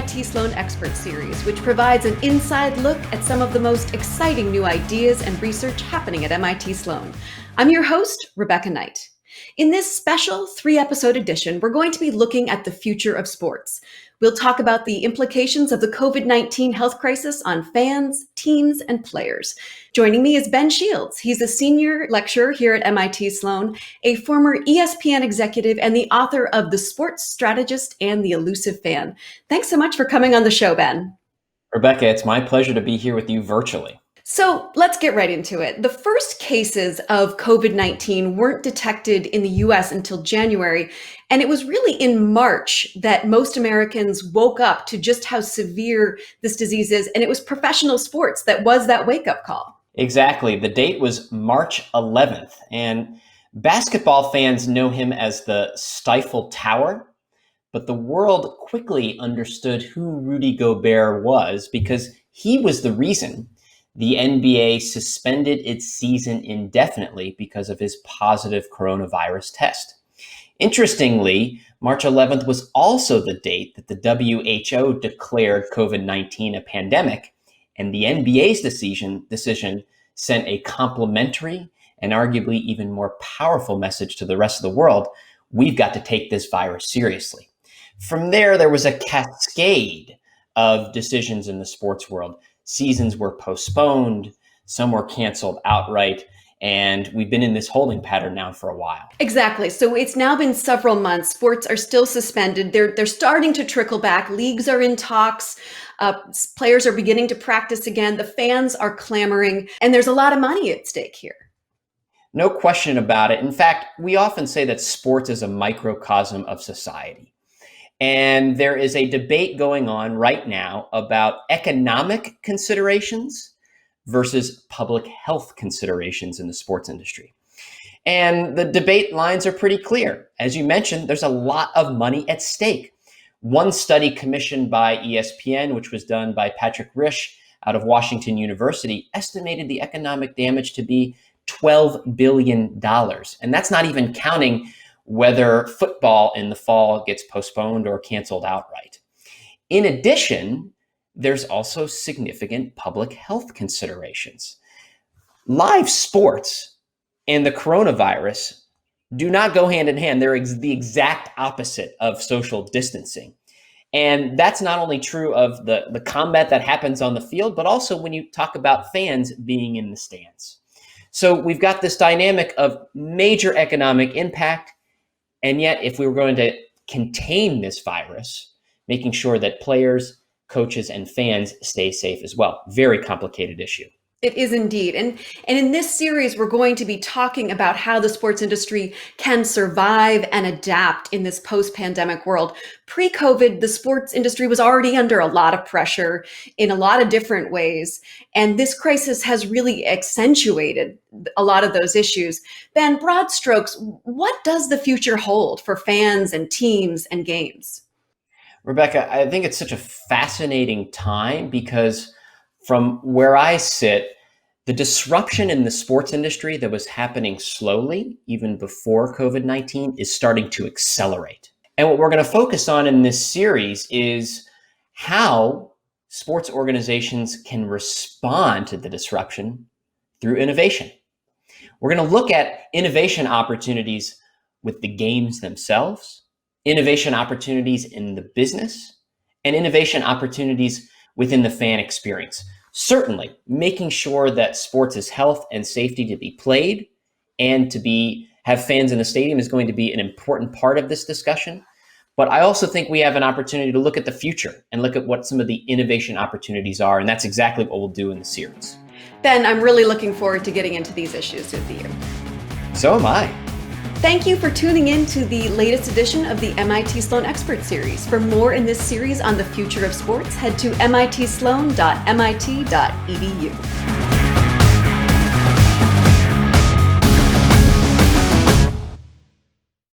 MIT Sloan Experts Series, which provides an inside look at some of the most exciting new ideas and research happening at MIT Sloan. I'm your host, Rebecca Knight. In this special 3-episode edition, we're going to be looking at the future of sports. We'll talk about the implications of the COVID-19 health crisis on fans, teams, and players. Joining me is Ben Shields. He's a senior lecturer here at MIT Sloan, a former ESPN executive, and the author of The Sports Strategist and The Elusive Fan. Thanks so much for coming on the show, Ben. Rebecca, it's my pleasure to be here with you virtually. So let's get right into it. The first cases of COVID-19 weren't detected in the US until January, and it was really in March that most Americans woke up to just how severe this disease is, and it was professional sports that was that wake-up call. Exactly. The date was March 11th, and basketball fans know him as the Stifle Tower, but the world quickly understood who Rudy Gobert was because he was the reason the NBA suspended its season indefinitely because of his positive coronavirus test. Interestingly, March 11th was also the date that the WHO declared COVID-19 a pandemic, and the NBA's decision sent a complimentary and arguably even more powerful message to the rest of the world: we've got to take this virus seriously. From there was a cascade of decisions in the sports world. Seasons were postponed, some were canceled outright, and we've been in this holding pattern now for a while. Exactly. So it's now been several months. Sports are still suspended. They're starting to trickle back. Leagues are in talks. Players are beginning to practice again. The fans are clamoring, and there's a lot of money at stake here. No question about it. In fact, we often say that sports is a microcosm of society. And there is a debate going on right now about economic considerations versus public health considerations in the sports industry. And the debate lines are pretty clear. As you mentioned, there's a lot of money at stake. One study commissioned by ESPN, which was done by Patrick Risch out of Washington University, estimated the economic damage to be $12 billion. And that's not even counting whether football in the fall gets postponed or canceled outright. In addition, there's also significant public health considerations. Live sports and the coronavirus do not go hand in hand. They're the exact opposite of social distancing. And that's not only true of the combat that happens on the field, but also when you talk about fans being in the stands. So we've got this dynamic of major economic impact. And yet, if we were going to contain this virus, making sure that players, coaches, and fans stay safe as well. Very complicated issue. It is indeed. And in this series, we're going to be talking about how the sports industry can survive and adapt in this post-pandemic world. Pre-COVID, the sports industry was already under a lot of pressure in a lot of different ways. And this crisis has really accentuated a lot of those issues. Ben, broad strokes, what does the future hold for fans and teams and games? Rebecca, I think it's such a fascinating time because from where I sit, the disruption in the sports industry that was happening slowly, even before COVID-19, is starting to accelerate. And what we're going to focus on in this series is how sports organizations can respond to the disruption through innovation. We're going to look at innovation opportunities with the games themselves, innovation opportunities in the business, and innovation opportunities within the fan experience. Certainly, making sure that sports is health and safety to be played and to have fans in the stadium is going to be an important part of this discussion. But I also think we have an opportunity to look at the future and look at what some of the innovation opportunities are. And that's exactly what we'll do in the series. Ben, I'm really looking forward to getting into these issues with you. So am I. Thank you for tuning in to the latest edition of the MIT Sloan Experts Series. For more in this series on the future of sports, head to mitsloan.mit.edu.